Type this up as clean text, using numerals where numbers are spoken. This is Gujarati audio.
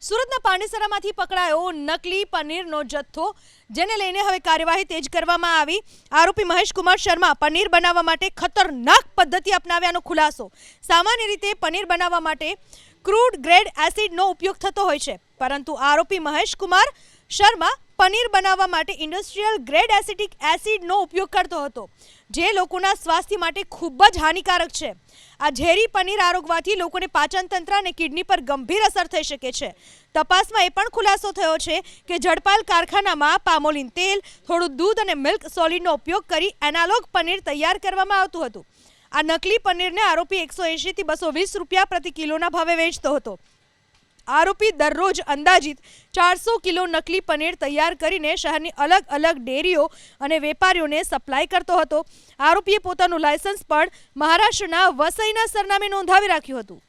સુરતના પાંડેસરામાંથી પકડાયો નકલી પનીરનો જથ્થો, જેને લઈને હવે કાર્યવાહી તેજ કરવામાં આવી। આરોપી મહેશ કુમાર શર્મા પનીર બનાવવા માટે ખતરનાક પદ્ધતિ અપનાવ્યાનો ખુલાસો। સામાન્ય રીતે પનીર બનાવવા માટે ક્રૂડ ગ્રેડ એસિડનો ઉપયોગ થતો હોય છે, પરંતુ આરોપી મહેશ કુમાર શર્મા પનીર બનાવવા માટે ઇન્ડસ્ટ્રીયલ ગ્રેડ એસિટિક એસિડનો ઉપયોગ કરતો હતો, જે લોકોના સ્વાસ્થ્ય માટે ખૂબ જ હાનિકારક છે। આ ઝેરી પનીર આરોગવાથી લોકોને પાચન તંત્ર અને કિડની પર ગંભીર અસર થઈ શકે છે। તપાસમાં એ પણ ખુલાસો થયો છે કે જડપાલ કારખાનામાં પામોલિન તેલ, થોડું દૂધ અને મિલ્ક સોલિડનો ઉપયોગ કરી એનાલોગ પનીર તૈયાર કરવામાં આવતું હતું। આ નકલી પનીરને આરોપી 180 થી 220 રૂપિયા પ્રતિ કિલોના ભાવે વેચતો હતો। આરોપી દરરોજ અંદાજિત 400 કિલો નકલી પનીર તૈયાર કરીને શહેરની અલગ અલગ ડેરીઓ અને વેપારીઓને સપ્લાય કરતો હતો। આરોપીએ પોતાનું લાયસન્સ પણ મહારાષ્ટ્રના વસઈના સરનામે નોંધાવી રાખ્યું હતું।